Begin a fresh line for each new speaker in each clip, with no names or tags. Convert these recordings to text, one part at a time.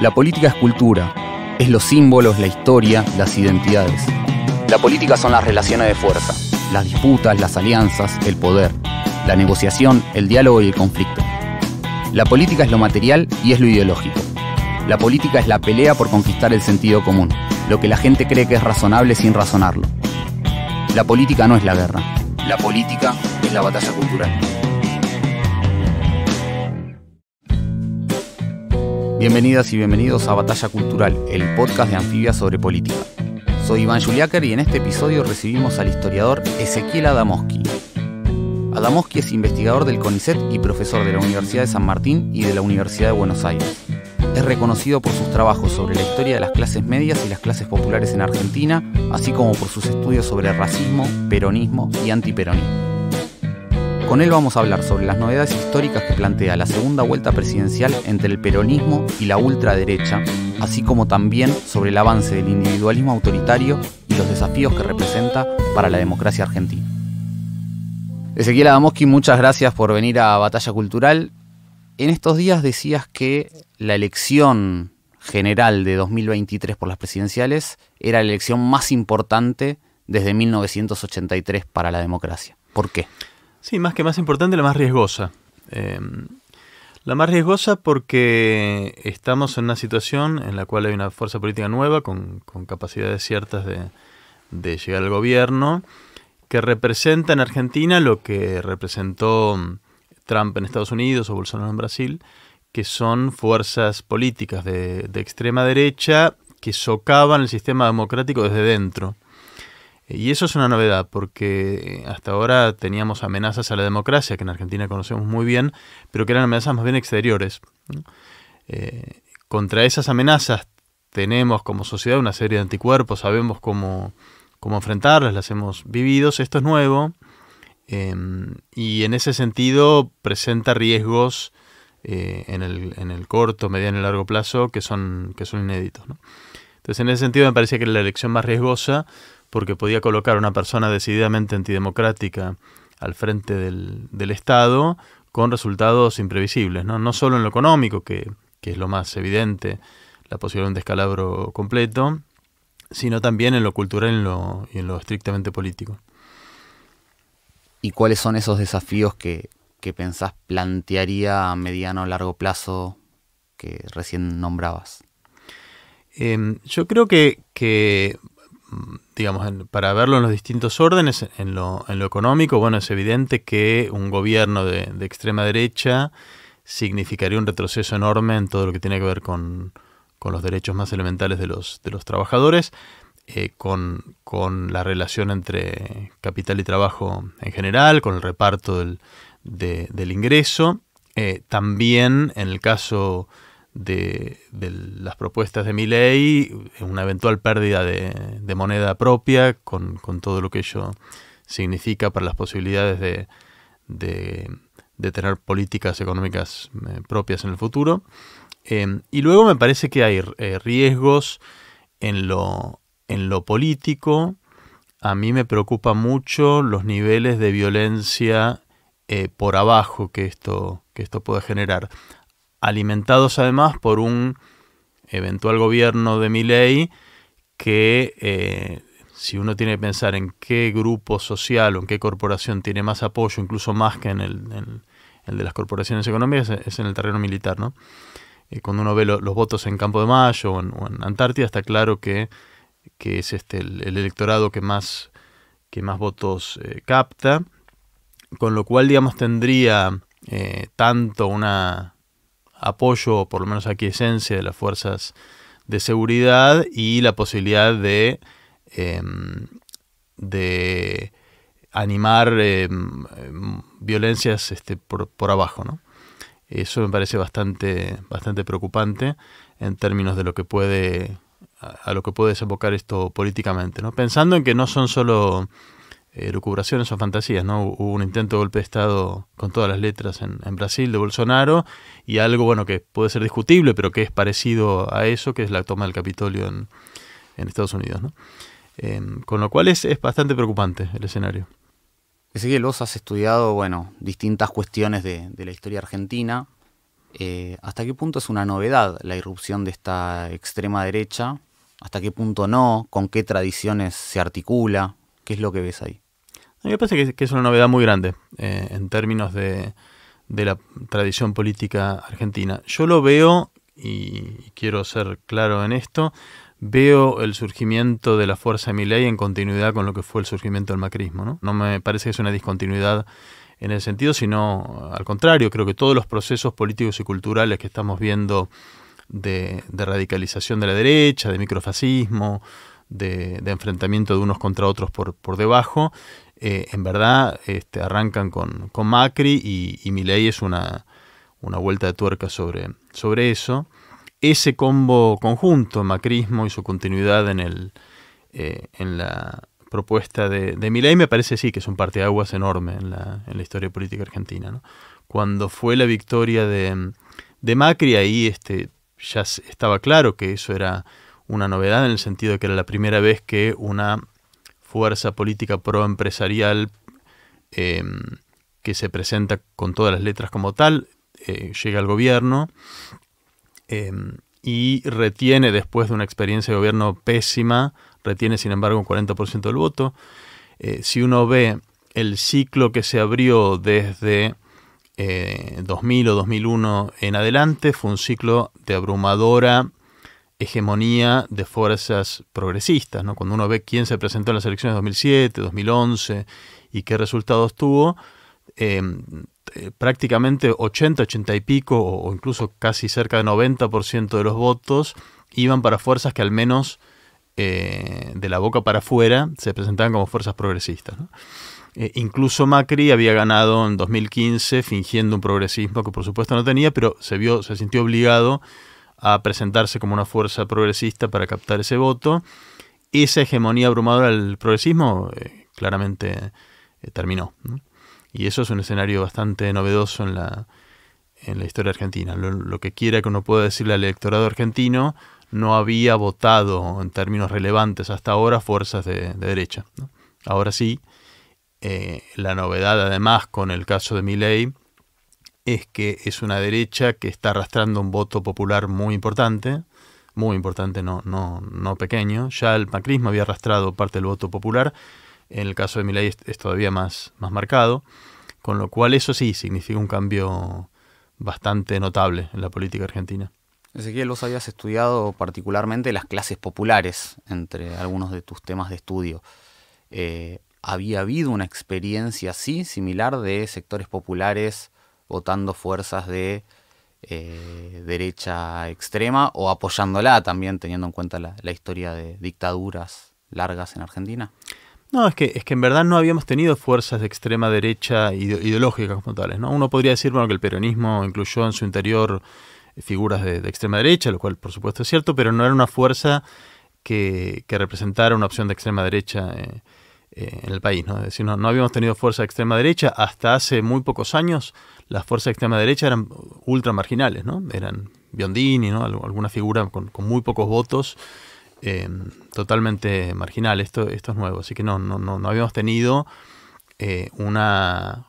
La política es cultura, es los símbolos, la historia, las identidades. La política son las relaciones de fuerza, las disputas, las alianzas, el poder, la negociación, el diálogo y el conflicto. La política es lo material y es lo ideológico. La política es la pelea por conquistar el sentido común, lo que la gente cree que es razonable sin razonarlo. La política no es la guerra, la política es la batalla cultural. Bienvenidas y bienvenidos a Batalla Cultural, el podcast de Anfibia sobre política. Soy Iván Juliáquer y en este episodio recibimos al historiador Ezequiel Adamowski. Adamowski es investigador del CONICET y profesor de la Universidad de San Martín y de la Universidad de Buenos Aires. Es reconocido por sus trabajos sobre la historia de las clases medias y las clases populares en Argentina, así como por sus estudios sobre racismo, peronismo y antiperonismo. Con él vamos a hablar sobre las novedades históricas que plantea la segunda vuelta presidencial entre el peronismo y la ultraderecha, así como también sobre el avance del individualismo autoritario y los desafíos que representa para la democracia argentina. Ezequiel Adamowski, muchas gracias por venir a Batalla Cultural. En estos días decías que la elección general de 2023 por las presidenciales era la elección más importante desde 1983 para la democracia. ¿Por qué?
Sí, más que más importante, la más riesgosa. La más riesgosa porque estamos en una situación en la cual hay una fuerza política nueva con capacidades ciertas de llegar al gobierno, que representa en Argentina lo que representó Trump en Estados Unidos o Bolsonaro en Brasil, que son fuerzas políticas de extrema derecha que socavan el sistema democrático desde dentro. Y eso es una novedad, porque hasta ahora teníamos amenazas a la democracia, que en Argentina conocemos muy bien, pero que eran amenazas más bien exteriores. Contra esas amenazas tenemos como sociedad una serie de anticuerpos, sabemos cómo enfrentarlas, las hemos vivido. Esto es nuevo, y en ese sentido presenta riesgos en el corto, mediano y largo plazo que son inéditos, ¿no? Entonces, en ese sentido me parecía que era la elección más riesgosa, porque podía colocar a una persona decididamente antidemocrática al frente del Estado con resultados imprevisibles, ¿no? No solo en lo económico, que es lo más evidente, la posibilidad de un descalabro completo, sino también en lo cultural y en lo estrictamente político.
¿Y cuáles son esos desafíos que pensás plantearía a mediano o largo plazo que recién nombrabas?
Yo creo que digamos, para verlo en los distintos órdenes, en lo económico, bueno, es evidente que un gobierno de extrema derecha significaría un retroceso enorme en todo lo que tiene que ver con los derechos más elementales de los trabajadores, con la relación entre capital y trabajo en general, con el reparto del ingreso. También en el caso de las propuestas de Milei, una eventual pérdida de moneda propia, con todo lo que ello significa para las posibilidades de tener políticas económicas propias en el futuro. Y luego me parece que hay riesgos en lo político. A mí me preocupa mucho los niveles de violencia por abajo que esto puede generar, alimentados además por un eventual gobierno de Milei que, si uno tiene que pensar en qué grupo social o en qué corporación tiene más apoyo, incluso más que en el de las corporaciones económicas, es en el terreno militar, ¿no? Cuando uno ve los votos en Campo de Mayo o en Antártida, está claro que es el electorado que más votos capta, con lo cual, digamos, tendría tanto una apoyo, por lo menos aquí esencia, de las fuerzas de seguridad y la posibilidad de animar violencias por abajo, ¿no? Eso me parece bastante preocupante en términos de lo que puede desembocar esto políticamente, ¿no? Pensando en que no son solo lucubraciones o fantasías, ¿no? Hubo un intento de golpe de Estado con todas las letras en Brasil de Bolsonaro, y algo, bueno, que puede ser discutible, pero que es parecido a eso, que es la toma del Capitolio en Estados Unidos, ¿no? Con lo cual es bastante preocupante el escenario.
Ezequiel, vos has estudiado, distintas cuestiones de la historia argentina. ¿hasta qué punto es una novedad la irrupción de esta extrema derecha? ¿Hasta qué punto no? ¿Con qué tradiciones se articula? ¿Qué es lo que ves ahí?
A mí me parece que es una novedad muy grande en términos de la tradición política argentina. Yo lo veo, y quiero ser claro en esto, veo el surgimiento de la fuerza de Milei en continuidad con lo que fue el surgimiento del macrismo, ¿no? No me parece que es una discontinuidad en ese sentido, sino al contrario, creo que todos los procesos políticos y culturales que estamos viendo de radicalización de la derecha, de microfascismo, de enfrentamiento de unos contra otros por debajo, en verdad arrancan con Macri y Milei es una vuelta de tuerca sobre eso. Ese combo conjunto, macrismo y su continuidad en la propuesta de Milei, me parece sí que es un parteaguas enorme en la historia política argentina, ¿no? Cuando fue la victoria de Macri, ahí ya estaba claro que eso era una novedad en el sentido de que era la primera vez que una fuerza política proempresarial que se presenta con todas las letras como tal, llega al gobierno y retiene, después de una experiencia de gobierno pésima, retiene sin embargo un 40% del voto. Si uno ve el ciclo que se abrió desde 2000 o 2001 en adelante, fue un ciclo de abrumadora hegemonía de fuerzas progresistas, ¿no? Cuando uno ve quién se presentó en las elecciones de 2007, 2011 y qué resultados tuvo, prácticamente 80 y pico o incluso casi cerca de 90% de los votos iban para fuerzas que al menos de la boca para afuera se presentaban como fuerzas progresistas, ¿no? Incluso Macri había ganado en 2015 fingiendo un progresismo que por supuesto no tenía, pero se sintió obligado a presentarse como una fuerza progresista para captar ese voto. Esa hegemonía abrumadora del progresismo claramente terminó, ¿no? Y eso es un escenario bastante novedoso en la historia argentina. Lo que quiera que uno pueda decirle al electorado argentino, no había votado en términos relevantes hasta ahora fuerzas de derecha, ¿no? Ahora sí, la novedad además con el caso de Milei es que es una derecha que está arrastrando un voto popular muy importante, no pequeño. Ya el macrismo había arrastrado parte del voto popular, en el caso de Milei es todavía más marcado, con lo cual eso sí significa un cambio bastante notable en la política argentina.
Ezequiel, vos habías estudiado particularmente las clases populares entre algunos de tus temas de estudio. ¿Había habido una experiencia así, similar, de sectores populares votando fuerzas de derecha extrema o apoyándola también, teniendo en cuenta la historia de dictaduras largas en Argentina?
No, es que en verdad no habíamos tenido fuerzas de extrema derecha ideológicas como tales, ¿no? Uno podría decir, bueno, que el peronismo incluyó en su interior figuras de extrema derecha, lo cual por supuesto es cierto, pero no era una fuerza que representara una opción de extrema derecha en el país, ¿no? Es decir, no habíamos tenido fuerza de extrema derecha. Hasta hace muy pocos años las fuerzas de extrema derecha eran ultra marginales, ¿no? Eran Biondini, ¿no? Alguna figura con muy pocos votos, totalmente marginal. Esto es nuevo, así que no habíamos tenido una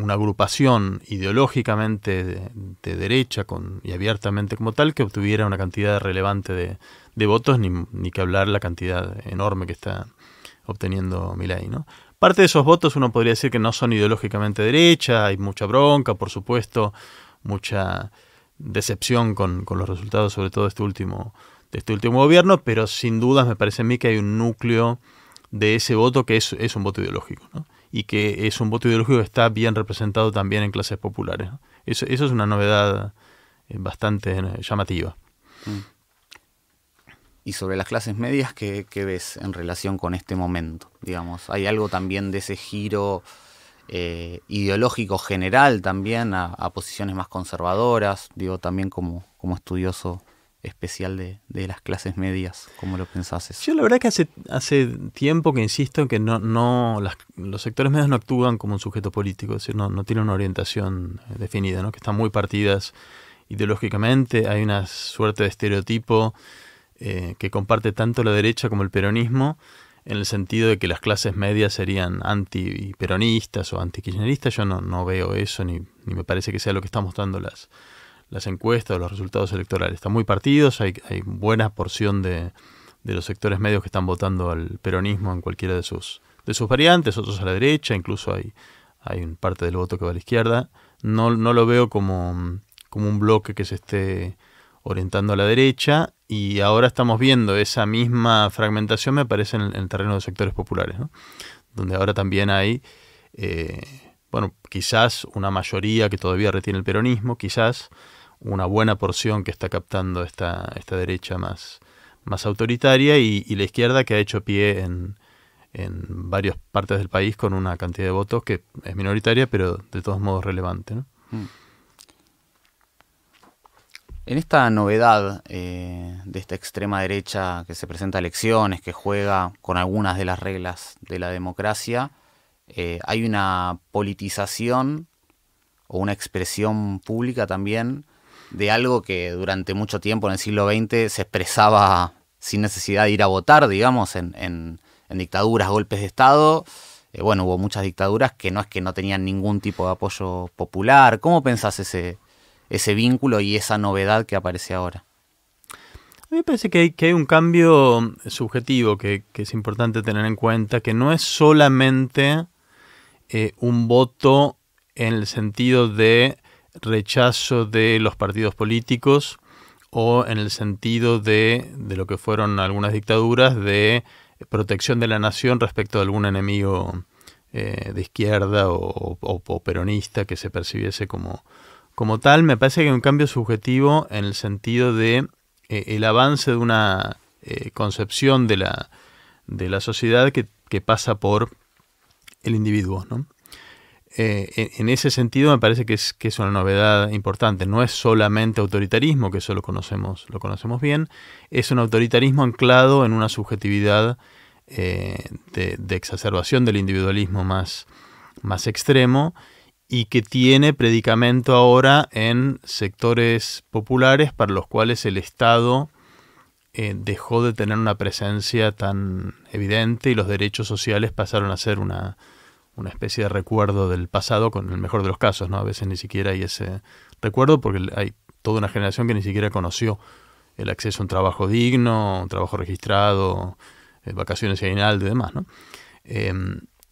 agrupación ideológicamente de derecha y abiertamente como tal que obtuviera una cantidad relevante de votos, ni que hablar la cantidad enorme que está obteniendo Milei, ¿no? Parte de esos votos uno podría decir que no son ideológicamente derecha, hay mucha bronca, por supuesto, mucha decepción con los resultados, sobre todo de este último gobierno, pero sin dudas me parece a mí que hay un núcleo de ese voto que es un voto ideológico, ¿no? Y que es un voto ideológico que está bien representado también en clases populares, ¿no? Eso es una novedad bastante llamativa.
Y sobre las clases medias, ¿qué ves en relación con este momento? Digamos, ¿hay algo también de ese giro ideológico general también a posiciones más conservadoras? Digo, también como estudioso especial de las clases medias, ¿cómo lo pensás eso?
Yo la verdad que hace tiempo que insisto en que los sectores medios no actúan como un sujeto político, es decir, no tienen una orientación definida, ¿no? Que están muy partidas ideológicamente. Hay una suerte de estereotipo que comparte tanto la derecha como el peronismo, en el sentido de que las clases medias serían antiperonistas o antikirchneristas. Yo no veo eso, ni me parece que sea lo que están mostrando las encuestas o los resultados electorales. Están muy partidos, hay buena porción de los sectores medios que están votando al peronismo en cualquiera de sus variantes, otros a la derecha, incluso hay parte del voto que va a la izquierda. No lo veo como un bloque que se esté orientando a la derecha, y ahora estamos viendo esa misma fragmentación, me parece, en el terreno de sectores populares, ¿no? Donde ahora también hay, quizás una mayoría que todavía retiene el peronismo, quizás una buena porción que está captando esta derecha más autoritaria, y la izquierda que ha hecho pie en varias partes del país con una cantidad de votos que es minoritaria, pero de todos modos relevante, ¿no?
En esta novedad de esta extrema derecha que se presenta a elecciones, que juega con algunas de las reglas de la democracia, hay una politización o una expresión pública también de algo que durante mucho tiempo en el siglo XX se expresaba sin necesidad de ir a votar, digamos, en dictaduras, golpes de Estado. Hubo muchas dictaduras que no tenían ningún tipo de apoyo popular. ¿Cómo pensás ese vínculo y esa novedad que aparece ahora?
A mí me parece que hay un cambio subjetivo que es importante tener en cuenta, que no es solamente un voto en el sentido de rechazo de los partidos políticos o en el sentido de lo que fueron algunas dictaduras, de protección de la nación respecto a algún enemigo de izquierda o peronista que se percibiese como tal. Me parece que hay un cambio subjetivo en el sentido de el avance de una concepción de la sociedad que pasa por el individuo, ¿no? En ese sentido me parece que es una novedad importante. No es solamente autoritarismo, que eso lo conocemos bien, es un autoritarismo anclado en una subjetividad de exacerbación del individualismo más extremo, y que tiene predicamento ahora en sectores populares para los cuales el Estado dejó de tener una presencia tan evidente, y los derechos sociales pasaron a ser una especie de recuerdo del pasado, con el mejor de los casos, ¿no? A veces ni siquiera hay ese recuerdo, porque hay toda una generación que ni siquiera conoció el acceso a un trabajo digno, un trabajo registrado, vacaciones y aguinaldo y demás, ¿no?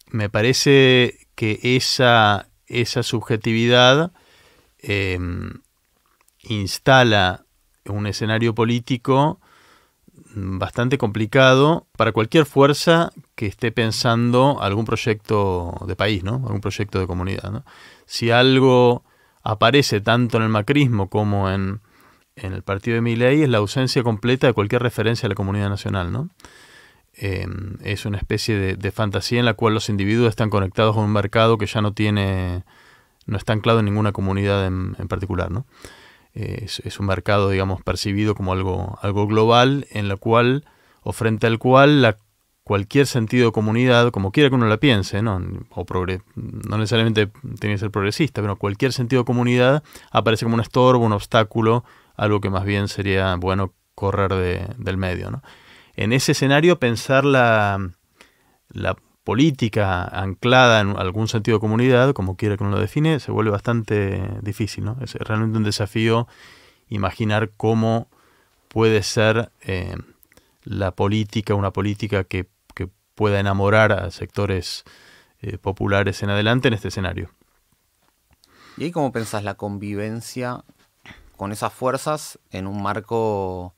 Me parece que esa subjetividad instala un escenario político bastante complicado para cualquier fuerza que esté pensando algún proyecto de país, ¿no? Algún proyecto de comunidad, ¿no? Si algo aparece tanto en el macrismo como en el partido de Milei, es la ausencia completa de cualquier referencia a la comunidad nacional, ¿no? Es una especie de fantasía en la cual los individuos están conectados con un mercado que ya no está anclado en ninguna comunidad en particular, ¿no? Es un mercado, digamos, percibido como algo global, en la cual, o frente al cual, cualquier sentido de comunidad, como quiera que uno la piense, ¿no? No necesariamente tiene que ser progresista, pero cualquier sentido de comunidad aparece como un estorbo, un obstáculo, algo que más bien sería bueno correr del medio, ¿no? En ese escenario, pensar la política anclada en algún sentido de comunidad, como quiera que uno lo define, se vuelve bastante difícil, ¿no? Es realmente un desafío imaginar cómo puede ser la política, una política que pueda enamorar a sectores populares en adelante en este escenario.
¿Y ahí cómo pensás la convivencia con esas fuerzas en un marco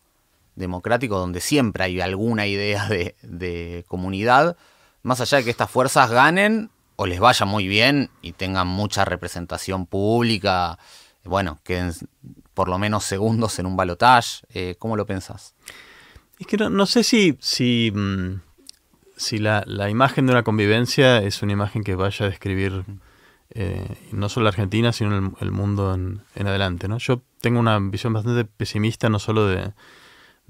democrático donde siempre hay alguna idea de comunidad, más allá de que estas fuerzas ganen o les vaya muy bien y tengan mucha representación pública, queden por lo menos segundos en un balotaje? ¿Cómo lo pensás?
Es que no sé si la imagen de una convivencia es una imagen que vaya a describir no solo la Argentina, sino el mundo en adelante, ¿no? Yo tengo una visión bastante pesimista, no solo de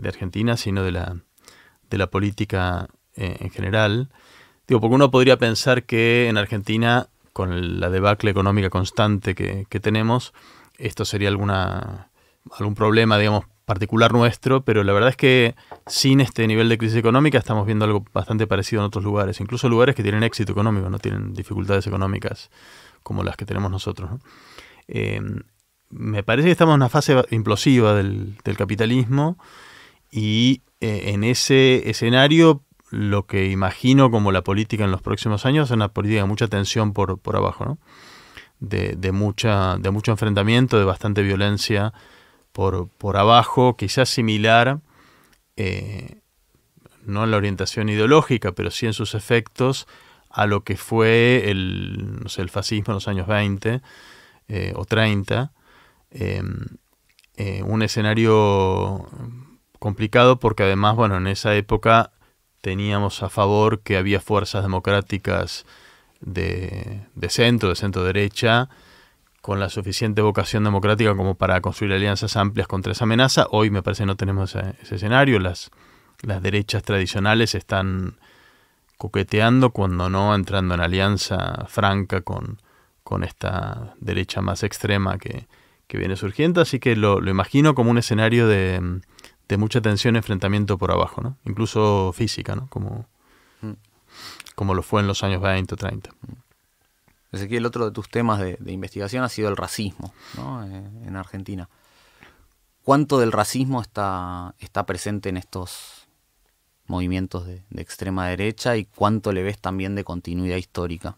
Argentina, sino de la política en general. Digo, porque uno podría pensar que en Argentina, con la debacle económica constante que tenemos, esto sería algún problema, digamos, particular nuestro, pero la verdad es que sin este nivel de crisis económica estamos viendo algo bastante parecido en otros lugares, incluso lugares que tienen éxito económico, no tienen dificultades económicas como las que tenemos nosotros, ¿no? Me parece que estamos en una fase implosiva del capitalismo y en ese escenario lo que imagino como la política en los próximos años es una política de mucha tensión por abajo, ¿no? De mucho enfrentamiento, de bastante violencia por abajo, quizás similar, no en la orientación ideológica, pero sí en sus efectos, a lo que fue el fascismo en los años 20 o 30. Un escenario complicado porque además, bueno, en esa época teníamos a favor que había fuerzas democráticas de centro-derecha, con la suficiente vocación democrática como para construir alianzas amplias contra esa amenaza. Hoy me parece que no tenemos ese escenario. Las derechas tradicionales están coqueteando, cuando no entrando en alianza franca con esta derecha más extrema que viene surgiendo. Así que lo imagino como un escenario de mucha tensión y enfrentamiento por abajo, ¿no? Incluso física, ¿no? Como lo fue en los años 20 o 30.
Ezequiel, otro de tus temas de investigación ha sido el racismo, ¿no? En Argentina. ¿Cuánto del racismo está presente en estos movimientos de extrema derecha y cuánto le ves también de continuidad histórica?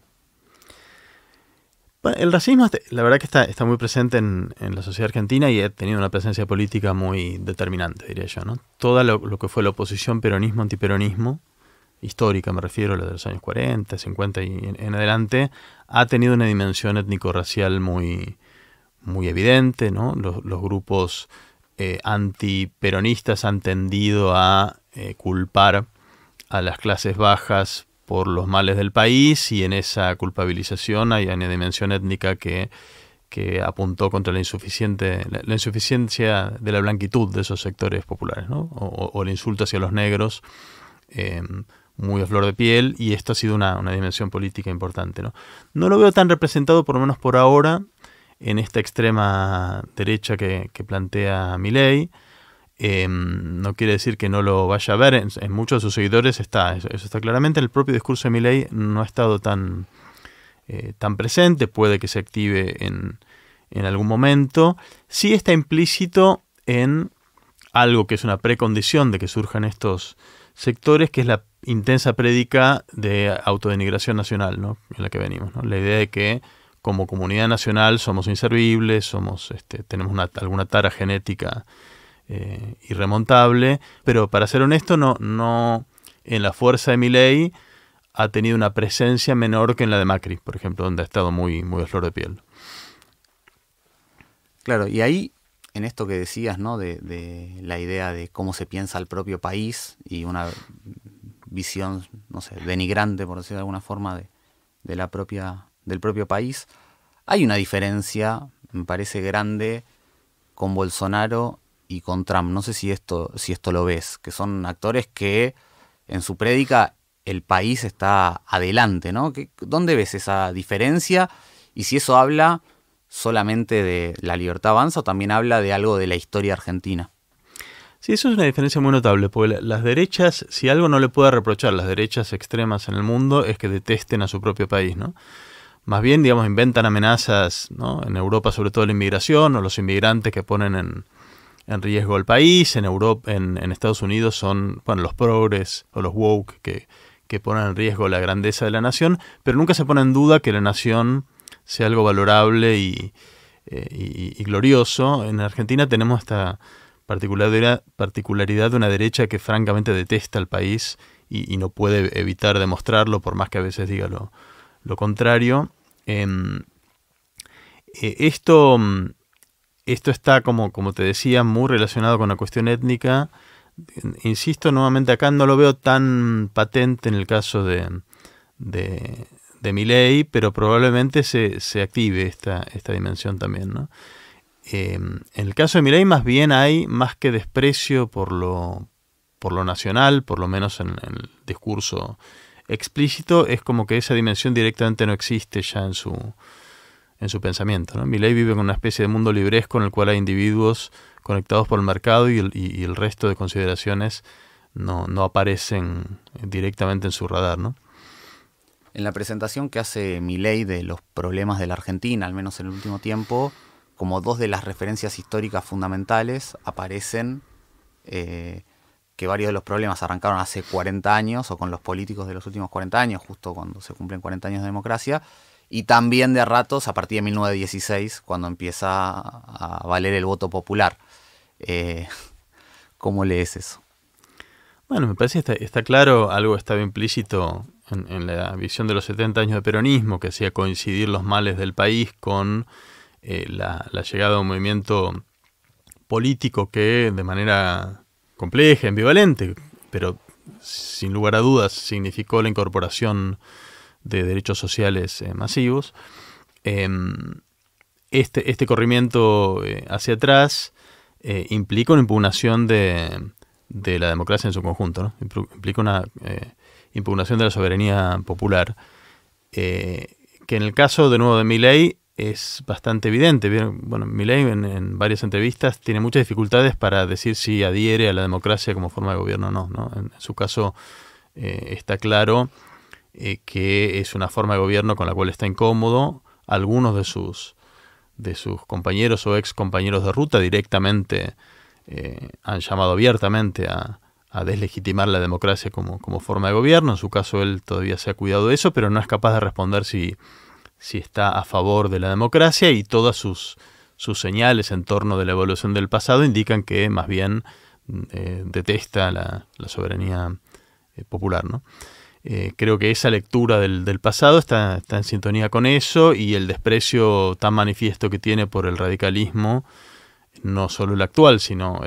Bueno, el racismo, la verdad que está muy presente en la sociedad argentina y ha tenido una presencia política muy determinante, diría yo, ¿no? Todo lo que fue la oposición peronismo-antiperonismo, histórica me refiero, la de los años 40, 50 y en adelante, ha tenido una dimensión étnico-racial muy evidente, ¿no? Los grupos antiperonistas han tendido a culpar a las clases bajas por los males del país, y en esa culpabilización hay una dimensión étnica que apuntó contra la insuficiencia de la blanquitud de esos sectores populares, ¿no? O el insulto hacia los negros, muy a flor de piel, y esto ha sido una dimensión política importante, ¿no? No lo veo tan representado, por lo menos por ahora, en esta extrema derecha que plantea Milei. No quiere decir que no lo vaya a ver, en muchos de sus seguidores está, eso está claramente. En el propio discurso de Milei no ha estado tan presente, puede que se active en algún momento. Sí está implícito en algo que es una precondición de que surjan estos sectores, que es la intensa prédica de autodenigración nacional, ¿no? En la que venimos, ¿no? La idea de que como comunidad nacional somos inservibles, tenemos alguna tara genética irremontable, pero para ser honesto, no en la fuerza de Milei ha tenido una presencia menor que en la de Macri, por ejemplo, donde ha estado muy a flor de piel.
Claro, y ahí, en esto que decías, ¿no? De la idea de cómo se piensa el propio país y una visión, no sé, denigrante, por decirlo de alguna forma, del propio país, hay una diferencia, me parece grande, con Bolsonaro y con Trump. No sé si esto lo ves, que son actores que en su prédica el país está adelante, ¿no? ¿Dónde ves esa diferencia? Y si eso habla solamente de la libertad avanza o también habla de algo de la historia argentina.
Sí, eso es una diferencia muy notable, porque las derechas, si algo no le puede reprochar las derechas extremas en el mundo, es que detesten a su propio país, ¿no? Más bien, digamos, inventan amenazas, ¿no? En Europa, sobre todo la inmigración o los inmigrantes que ponen en riesgo al país. En Europa, en Estados Unidos son, bueno, los progres o los woke que ponen en riesgo la grandeza de la nación, pero nunca se pone en duda que la nación sea algo valorable y glorioso. En Argentina tenemos esta particularidad de una derecha que francamente detesta al país y no puede evitar demostrarlo, por más que a veces diga lo contrario. Esto está, como te decía, muy relacionado con la cuestión étnica. Insisto nuevamente, acá no lo veo tan patente en el caso de Milei, pero probablemente se active esta dimensión también, ¿no? En el caso de Milei, más bien hay más que desprecio por lo nacional, por lo menos en el discurso explícito, es como que esa dimensión directamente no existe ya en en su pensamiento, ¿no? Milei vive con una especie de mundo libresco en el cual hay individuos conectados por el mercado y el resto de consideraciones no aparecen directamente en su radar, ¿no?
En la presentación que hace Milei de los problemas de la Argentina, al menos en el último tiempo, como dos de las referencias históricas fundamentales aparecen que varios de los problemas arrancaron hace 40 años o con los políticos de los últimos 40 años, justo cuando se cumplen 40 años de democracia, y también de a ratos a partir de 1916, cuando empieza a valer el voto popular. ¿Cómo lees eso?
Bueno, me parece que está claro, algo estaba implícito en la visión de los 70 años de peronismo, que hacía coincidir los males del país con la llegada de un movimiento político que de manera compleja, ambivalente, pero sin lugar a dudas significó la incorporación de derechos sociales masivos. Este corrimiento hacia atrás implica una impugnación de la democracia en su conjunto, ¿no? Implica una impugnación de la soberanía popular, que en el caso de nuevo de Milei es bastante evidente. Bueno, Milei en varias entrevistas tiene muchas dificultades para decir si adhiere a la democracia como forma de gobierno o no, ¿no? En su caso está claro que es una forma de gobierno con la cual está incómodo. Algunos de sus compañeros o ex compañeros de ruta directamente han llamado abiertamente a deslegitimar la democracia como forma de gobierno. En su caso él todavía se ha cuidado de eso, pero no es capaz de responder si está a favor de la democracia, y todas sus señales en torno de la evolución del pasado indican que más bien detesta la soberanía popular, ¿no? Creo que esa lectura del pasado está en sintonía con eso, y el desprecio tan manifiesto que tiene por el radicalismo, no solo el actual, sino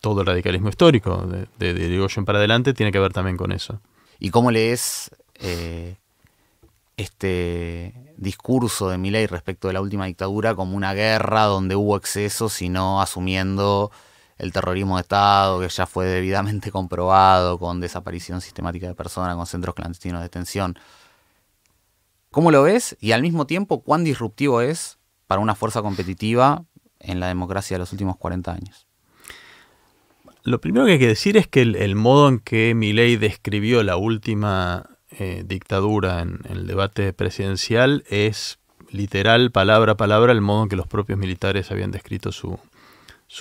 todo el radicalismo histórico, de Irigoyen para adelante, tiene que ver también con eso.
¿Y cómo lees este discurso de Milei respecto de la última dictadura como una guerra donde hubo excesos y no asumiendo el terrorismo de Estado, que ya fue debidamente comprobado, con desaparición sistemática de personas, con centros clandestinos de detención? ¿Cómo lo ves? Y al mismo tiempo, ¿cuán disruptivo es para una fuerza competitiva en la democracia de los últimos 40 años?
Lo primero que hay que decir es que el modo en que Milei describió la última dictadura en el debate presidencial es literal, palabra a palabra, el modo en que los propios militares habían descrito su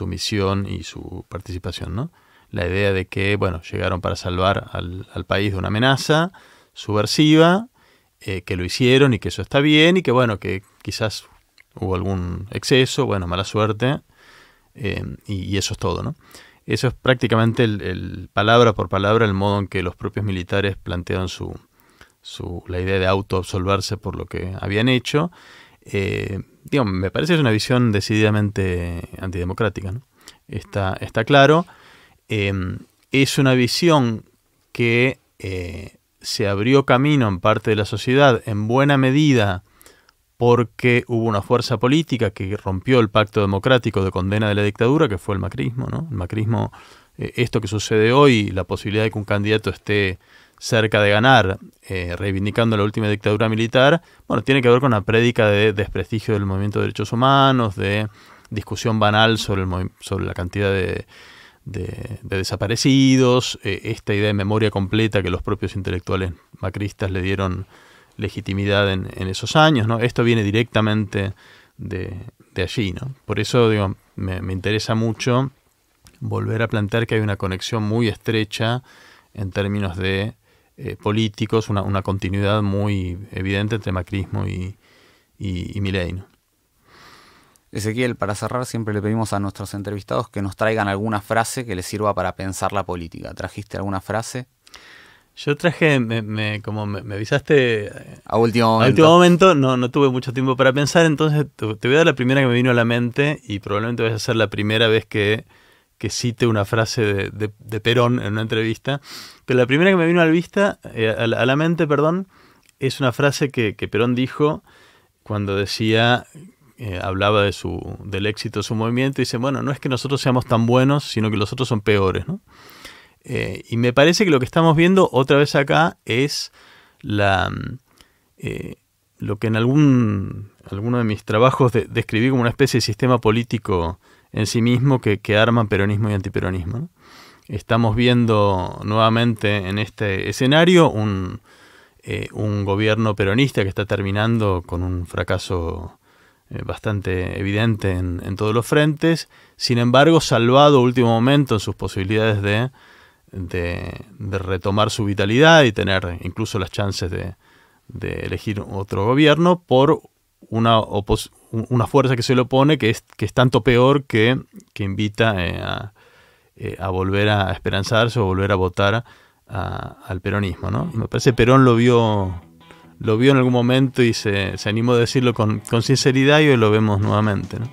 misión y su participación, ¿no? La idea de que, bueno, llegaron para salvar al país de una amenaza subversiva, que lo hicieron y que eso está bien, y que, bueno, que quizás hubo algún exceso, bueno, mala suerte, y eso es todo, ¿no? Eso es prácticamente el palabra por palabra el modo en que los propios militares plantearon la idea de autoabsolverse por lo que habían hecho. Me parece que es una visión decididamente antidemocrática, ¿no? Está claro. Es una visión que se abrió camino en parte de la sociedad en buena medida porque hubo una fuerza política que rompió el pacto democrático de condena de la dictadura, que fue el macrismo, ¿no? El macrismo, esto que sucede hoy, la posibilidad de que un candidato esté cerca de ganar, reivindicando la última dictadura militar, bueno, tiene que ver con una prédica de desprestigio del movimiento de derechos humanos, de discusión banal sobre la cantidad de desaparecidos, esta idea de memoria completa que los propios intelectuales macristas le dieron legitimidad en esos años, ¿no? Esto viene directamente de allí, ¿no? Por eso, digo, me interesa mucho volver a plantear que hay una conexión muy estrecha en términos de políticos, una continuidad muy evidente entre macrismo y Milei, ¿no?
Ezequiel, para cerrar, siempre le pedimos a nuestros entrevistados que nos traigan alguna frase que les sirva para pensar la política. ¿Trajiste alguna frase?
Yo traje, como me avisaste
a último
momento, no tuve mucho tiempo para pensar, entonces te voy a dar la primera que me vino a la mente, y probablemente vaya a ser la primera vez que cite una frase de Perón en una entrevista. Pero la primera que me vino a la mente, es una frase que Perón dijo cuando decía, hablaba del éxito de su movimiento, y dice, bueno, no es que nosotros seamos tan buenos, sino que los otros son peores, ¿no? Y me parece que lo que estamos viendo otra vez acá es lo que en alguno de mis trabajos describí como una especie de sistema político en sí mismo que arman peronismo y antiperonismo, ¿no? Estamos viendo nuevamente en este escenario un gobierno peronista que está terminando con un fracaso bastante evidente en todos los frentes, sin embargo salvado a último momento en sus posibilidades de retomar su vitalidad y tener incluso las chances de elegir otro gobierno por una fuerza que se le opone que es tanto peor que invita a volver a esperanzarse o volver a votar al peronismo, ¿no? Me parece que Perón lo vio en algún momento y se animó a decirlo con sinceridad, y hoy lo vemos nuevamente, ¿no?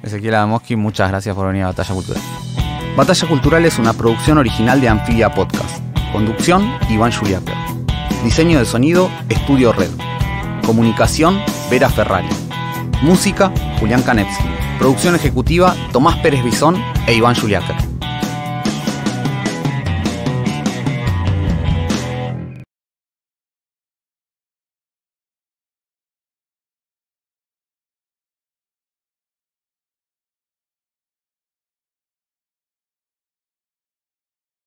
Ezequiel Adamowski, muchas gracias por venir a Batalla Cultural. Batalla Cultural es una producción original de Anfibia Podcast. Conducción, Iván Juliáquer. Diseño de sonido, Estudio Red. Comunicación, Vera Ferrari. Música, Julián Kanevsky. Producción ejecutiva, Tomás Pérez Bisón e Iván Juliáquer.